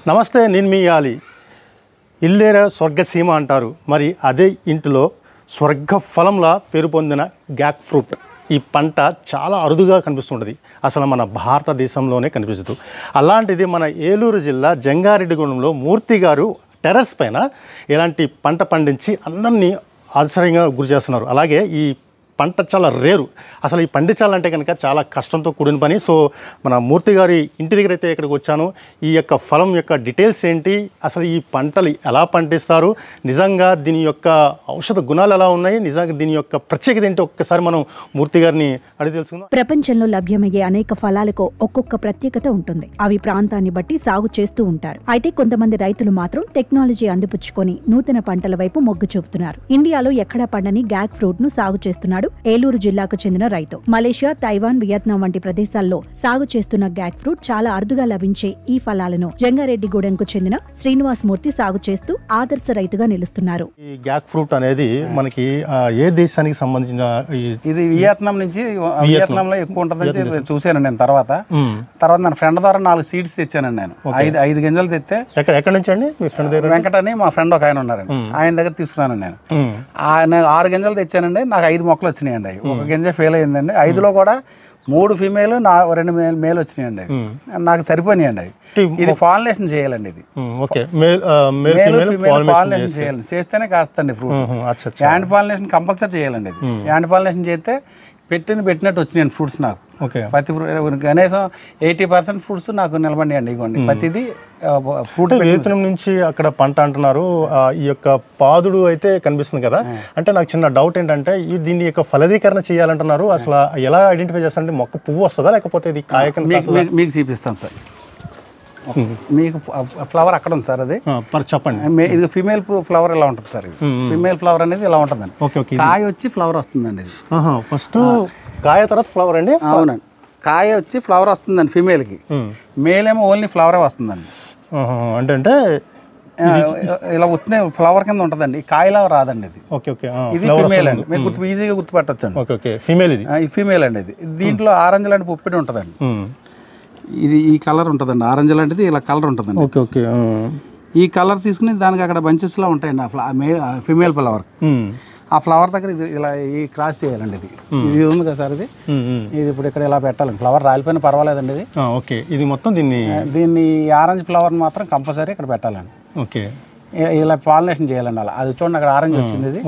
నమస్తే, నేను మీ యాలి. ఇల్లేర స్వర్గసీమ అంటారు. మరి అదే ఇంటిలో స్వర్గ ఫలంలా పేరు పొందిన గ్యాక్ ఫ్రూట్ ఈ పంట చాలా అరుదుగా కనిపిస్తుంటుంది. అసలు మన భారతదేశంలోనే కనిపిస్తుంది. అలాంటిది మన ఏలూరు జిల్లా జంగారెడ్డిగూడెంలో మూర్తి గారు టెర్రస్ పైన ఇలాంటి పంట పండించి అందరినీ ఆశ్చర్యంగా గురి చేస్తున్నారు. అలాగే ఈ పంట చాలా రేరు. అసలు ఈ పండించాలంటే కనుక చాలా కష్టంతో కూడిన పని. సో మన మూర్తి గారి ఇంటి దగ్గర అయితే ఇక్కడికి వచ్చాను. ఈ యొక్క ఫలం యొక్క డీటెయిల్స్ ఏంటి, అసలు ఈ పంటలు ఎలా పండిస్తారు, నిజంగా దీని యొక్క ఔషధ గుణాలు ఎలా ఉన్నాయి, నిజంగా దీని యొక్క ప్రత్యేకత ఏంటి ఒక్కసారి మనం మూర్తి గారిని అడిగి తెలుసుకుందాం. ప్రపంచంలో లభ్యమయ్యే అనేక ఫలాలకు ఒక్కొక్క ప్రత్యేకత ఉంటుంది. అవి ప్రాంతాన్ని బట్టి సాగు చేస్తూ ఉంటారు. అయితే కొంతమంది రైతులు మాత్రం టెక్నాలజీ అందిపుచ్చుకొని నూతన పంటల వైపు మొగ్గు చూపుతున్నారు. ఇండియాలో ఎక్కడా పండని గ్యాక్ ఫ్రూట్ ను సాగు చేస్తున్నాడు ఏలూరు జిల్లాకు చెందిన రైతు. మలేషియా, తైవాన్, వియత్నాం వంటి ప్రదేశాల్లో సాగు చేస్తున్న గ్యాక్ ఫ్రూట్ చాలా అరుదుగా లభించే ఈ ఫలాలను జంగారెడ్డిగూడెంకు చెందిన శ్రీనివాస్ మూర్తి సాగు చేస్తూ ఆదర్శ రైతుగా నిలుస్తున్నారు. ఈ గ్యాక్ ఫ్రూట్ అనేది మనకి ఏ దేశానికి సంబంధించిన? ఇది వియత్నాం నుంచి, వియత్నాంలో ఎక్కువ ఉంటుందని చూశాను నేను. తర్వాత నా ఫ్రెండ్ ద్వారా 4 సీడ్స్ తెచ్చానండి నేను. 5 గింజలు తెస్తే ఎక్కడి నుంచి అండి? మీ ఫ్రెండ్ దగ్గర? వెంకట అని మా ఫ్రెండ్ ఒక ఆయన ఉన్నారండి, ఆయన దగ్గర తీసుకున్నాను నేను. 6 గింజలు తెచ్చానండి. నాకు 5 మొక్కలు వచ్చినాయండి. ఒక గింజ ఫెయిల్ అయిందండి. 5లో కూడా 3 ఫీమేల్, 2 మేల్ వచ్చినాయండి. నాకు సరిపోయినాయండి. ఇది పాలినేషన్ చేయాలండి. ఇది పాలినేషన్ చేయాలి, చేస్తేనే కాస్తండి ఫ్రూట్. యాండ్ పాలినేషన్ కంపల్సరీ చేయాలండి. ఇది యాండ్ పాలినేషన్ చేస్తే పెట్టినట్టు వచ్చినాయండి ఫ్రూట్స్ నాకు. ప్రతి కనీసం 80% ఫ్రూట్స్ నాకు నిలబడినాయండి. ఇవ్వండి ప్రతిదీ ఫ్రూట్. వియత్నాం నుంచి అక్కడ పంట అంటున్నారు. ఈ యొక్క పాదుడు అయితే కనిపిస్తుంది కదా, అంటే నాకు చిన్న డౌట్ ఏంటంటే దీన్ని యొక్క ఫలదీకరణ చేయాలంటున్నారు. అసలు ఎలా ఐడెంటిఫై చేస్తారంటే మొక్క పువ్వు వస్తుందా లేకపోతే ఇది కాయ? మీకు చూపిస్తాను సార్. మీకు ఫ్లవర్ అక్కడ ఉంది సార్, అది చెప్పండి. ఇది ఫీమేల్ ఫ్లవర్ ఇలా ఉంటుంది సార్. ఇది ఫీమేల్ ఫ్లవర్ అనేది ఇలా ఉంటుందండి. కాయ వచ్చి ఫ్లవర్ వస్తుందండి. ఇది ఫస్ట్ కాయ తర్వాత ఫ్లవర్ అండి? అవునండి, కాయ వచ్చి ఫ్లవర్ వస్తుందండి ఫీమేల్కి. మేల్ ఏమో ఓన్లీ ఫ్లవరే వస్తుందండి. అంటే ఇలా వచ్చిన ఫ్లవర్ కింద ఉంటుందండి, కాయలా రాదండి. ఇది ఇది ఫీమేల్ అండి. మీకు ఈజీగా గుర్తుపట్టొచ్చండి. ఫీమేల్ అండి. ఇది దీంట్లో ఆరెంజ్ లాంటి పుప్పిడి ఉంటుందండి. ఇది ఈ కలర్ ఉంటుందండి, ఆరెంజ్ లాంటిది ఇలా కలర్ ఉంటుందండి. ఈ కలర్ తీసుకుని దానికి అక్కడ బంచెస్లా ఉంటాయండి ఫీమేల్ ఫ్లవర్. ఆ ఫ్లవర్ దగ్గర ఇది ఇలా ఈ క్రాస్ చేయాలండి. ఇది ఉంది కదా సార్, ఇది ఇప్పుడు ఇక్కడ ఇలా పెట్టాలండి. ఫ్లవర్ రాలిపోయినా పర్వాలేదండి. ఇది ఇది మొత్తం దీన్ని ఆరెంజ్ ఫ్లవర్ మాత్రం కంపల్సరీ ఇక్కడ పెట్టాలండి. ఇలా పాలినేషన్ చేయాలండి. అలా అది చూడండి, అక్కడ ఆరెంజ్ వచ్చింది. ఇది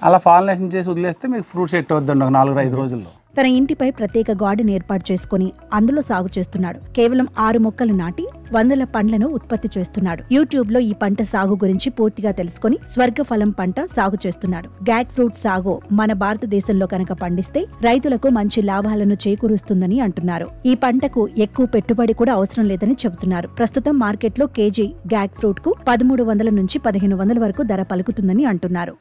అలా పాలినేషన్ చేసి వదిలేస్తే మీకు ఫ్రూట్ సెట్ అవుతుందండి ఒక 4-5 రోజుల్లో. తన ఇంటిపై ప్రత్యేక గార్డెన్ ఏర్పాటు చేసుకుని అందులో సాగు చేస్తున్నాడు. కేవలం 6 మొక్కలు నాటి 100 పండ్లను ఉత్పత్తి చేస్తున్నాడు. యూట్యూబ్ లో ఈ పంట సాగు గురించి పూర్తిగా తెలుసుకుని స్వర్గఫలం పంట సాగు చేస్తున్నాడు. గ్యాక్ ఫ్రూట్ సాగు మన భారతదేశంలో కనుక పండిస్తే రైతులకు మంచి లాభాలను చేకూరుస్తుందని అంటున్నారు. ఈ పంటకు ఎక్కువ పెట్టుబడి కూడా అవసరం లేదని చెబుతున్నారు. ప్రస్తుతం మార్కెట్లో కేజీ గ్యాక్ ఫ్రూట్ కు 1300 నుంచి 1500 వరకు ధర పలుకుతుందని అంటున్నారు.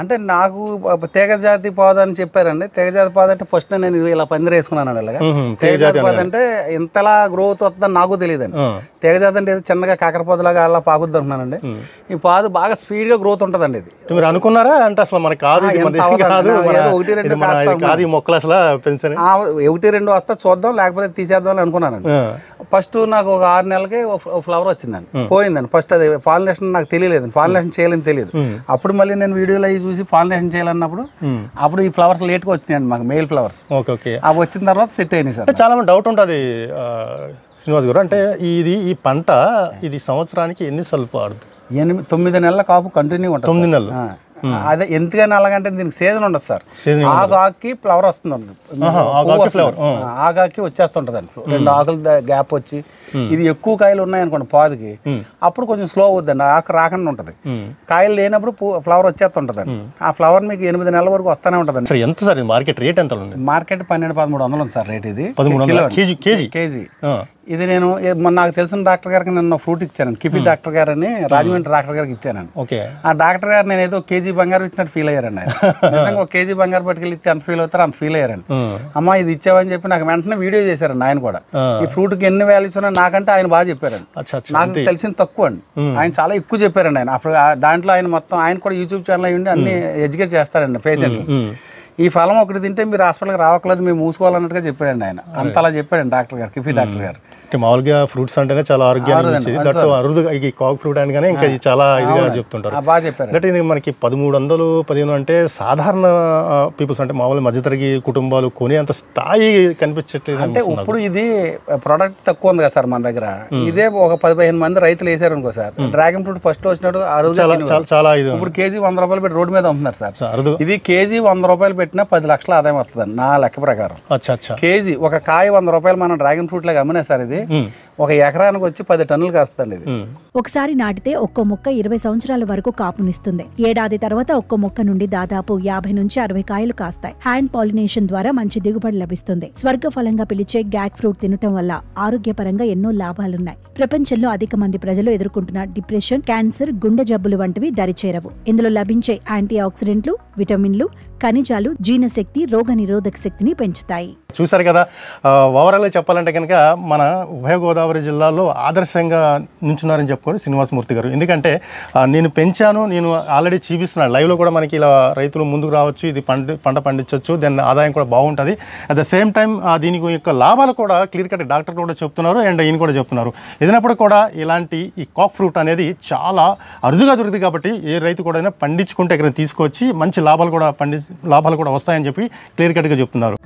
అంటే నాకు తీగజాతి పౌద అని చెప్పారండి. తీగజాతి పౌద అంటే ఫస్ట్ నేను ఇలా పందిరి వేసుకున్నాను. అలాగా తీగజాతి పౌద అంటే ఇంతలా గ్రోత్ వస్తుందని నాకు తెలియదండి. తీగజాతి అంటే చిన్నగా కాకరపోదలాగా అలా పాకుద్ది అంటున్నానండి. ఈ పాదు బాగా స్పీడ్ గా గ్రోత్ ఉంటదండి. ఇది మీరు అనుకున్నారా? అంటే అసలు మనకి కాదు, 1-2 వస్తా చూద్దాం, లేకపోతే తీసేద్దాం అని అనుకున్నానండి. ఫస్ట్ నాకు ఒక 6 నెలలకి ఫ్లవర్ వచ్చిందండి, పోయిందండి. ఫస్ట్ అది పాలినేషన్ నాకు తెలియలేదు, పాలినేషన్ చేయాలని తెలియదు. అప్పుడు మళ్ళీ నేను వీడియోలో అవి చూసి పాలినేషన్ చేయాలన్నప్పుడు అప్పుడు ఈ ఫ్లవర్స్ లేట్గా వచ్చినాయండి మాకు, మేల్ ఫ్లవర్స్. అవి వచ్చిన తర్వాత సెట్ అయినాయి సార్. చాలా మంది డౌట్ ఉంటుంది శ్రీనివాస్ గారు, అంటే ఈ పంట ఇది సంవత్సరానికి ఎన్నిసార్లు పాడుతుంది? 9 నెలల కాపు కంటిన్యూ ఉంటుంది. 9 నెలలు. అదే ఎందుకని అలాగంటే దీనికి సీజన్ ఉండదు సార్. ఆగాకి ఫ్లవర్ వస్తుంది, ఆగాకి వచ్చేస్తుంటదండి. 2 ఆకులు గ్యాప్ వచ్చి ఇది ఎక్కువ కాయలు ఉన్నాయనుకోండి పాదుకి, అప్పుడు కొంచెం స్లో అవుద్దండి, ఆకు రాకుండా ఉంటది. కాయలు లేనప్పుడు ఫ్లవర్ వచ్చేస్తుంటదండి. ఆ ఫ్లవర్ మీకు 8 నెలల వరకు వస్తూనే ఉంటదండి. ఎంత సార్ మార్కెట్ రేట్? ఎంత మార్కెట్ 1200-1300 ఉంది సార్ రేట్. ఇది కేజీ. ఇది నేను నాకు తెలిసిన డాక్టర్ గారికి నిన్న ఫ్రూట్ ఇచ్చాను, కిఫీ డాక్టర్ గారు అని, రాజమండ్రి డాక్టర్ గారికి ఇచ్చాను. ఆ డాక్టర్ గారు నేను ఏదో కేజీ బంగారం ఇచ్చినట్టు ఫీల్ అయ్యారండి. ఆయన నిజంగా 1 కేజీ బంగారు పట్టుకెళ్ళి ఇస్తే అంత ఫీల్ అవుతారు, అంత ఫీల్ అయ్యారండి. అమ్మ ఇది ఇచ్చావని చెప్పి నాకు వెంటనే వీడియో చేశారండి. ఆయన కూడా ఈ ఫ్రూట్కి ఎన్ని వాల్యూస్ ఉన్నా నాకంటే ఆయన బాగా చెప్పారండి. నాకు తెలిసింది తక్కువ అండి, ఆయన చాలా ఎక్కువ చెప్పారండి. ఆయన అప్పుడు దాంట్లో ఆయన మొత్తం ఆయన కూడా యూట్యూబ్ ఛానల్ అయ్యి ఉండి అన్ని ఎడ్యుకేట్ చేస్తారండి పేషెంట్లు. ఈ ఫలం ఒకటి తింటే మీరు హాస్పిటల్కి రావట్లేదు, మేము మూసుకోవాలన్నట్టుగా చెప్పాడండి ఆయన. అంత అలా చెప్పాడండి డాక్టర్ గారు, కిఫీ డాక్టర్ గారు. మామూలుగా ఫ్రూట్స్ అంటేనే చాలా ఆరోగ్యాన్ని ఇచ్చేది, దట్టు అరుదుగా ఈ కాక్ ఫ్రూట్ అనగానే ఇంకా ఇది చాలా ఇదిగా చెప్తుంటారు. బాగా చెప్పారు. అంటే ఇది మనకి 1300, 15 అంటే సాధారణ పీపుల్స్ అంటే మామూలు మధ్యతరగతి కుటుంబాలు కొని అంత స్థాయి కనిపించట్లేదు. అంటే ఇప్పుడు ఇది ప్రొడక్ట్ తక్కువ ఉంది కదా సార్ మన దగ్గర, ఇదే ఒక 10-15 మంది రైతులు వేసారు అనుకో సార్, డ్రాగన్ ఫ్రూట్ ఫస్ట్ వచ్చినట్టు చాలా ఇది ఇప్పుడు కేజీ 100 రూపాయలు పెట్టి రోడ్డు మీద అమ్ముతున్నారు సార్. ఇది కేజీ 100 రూపాయలు పెట్టినా 10 లక్షల ఆదాయం వస్తుంది నా లెక్క ప్రకారం. కేజీ ఒక కాయ 100 రూపాయలు మనం డ్రాగన్ ఫ్రూట్ లాగా అమ్మినా సార్ ఇది ఒక ఎకరానికి వచ్చి 10 టన్నులు కాస్తుంది. ఇది ఒకసారి నాటితే ఒక్కో మొక్క 20 సంవత్సరాల వరకు కాపునిస్తుంది. ఏడాది తర్వాత ఒక్కో మొక్క నుండి దాదాపు 50 నుంచి 60 కాయలు కాస్తాయి. హ్యాండ్ పాలినేషన్ ద్వారా మంచి దిగుబడి లభిస్తుంది. స్వర్గ ఫలంగా పిలిచే గ్యాక్ ఫ్రూట్ తినటం వల్ల ఆరోగ్యపరంగా ఎన్నో లాభాలున్నాయి. ప్రపంచంలో అధిక మంది ప్రజలు ఎదుర్కొంటున్న డిప్రెషన్, క్యాన్సర్, గుండె జబ్బులు వంటివి దరిచేరవు. ఇందులో లభించే యాంటీ ఆక్సిడెంట్లు, విటమిన్లు, ఖనిజాలు జీర్ణశక్తి, రోగ నిరోధక శక్తిని పెంచుతాయి. చూసారు కదా, ఓవరాల్గా చెప్పాలంటే కనుక మన ఉభయ గోదావరి జిల్లాలో ఆదర్శంగా నుంచున్నారని చెప్పుకోరు శ్రీనివాసమూర్తి గారు. ఎందుకంటే నేను పెంచాను, నేను ఆల్రెడీ చూపిస్తున్నాను లైవ్లో కూడా మనకి ఇలా రైతులు ముందుకు రావచ్చు, ఇది పంట పండించవచ్చు, దాని ఆదాయం కూడా బాగుంటుంది. అట్ ద సేమ్ టైం దీనికి యొక్క లాభాలు కూడా క్లియర్ కట్ డాక్టర్ కూడా చెప్తున్నారు అండ్ ఈయన కూడా చెప్తున్నారు. ఏదైనప్పుడు కూడా ఇలాంటి ఈ కాక్ ఫ్రూట్ అనేది చాలా అరుదుగా దొరుకుతుంది కాబట్టి ఏ రైతు కూడా పండించుకుంటే ఇక్కడ తీసుకొచ్చి మంచి లాభాలు కూడా వస్తాయని చెప్పి క్లియర్ కట్గా చెప్తున్నారు.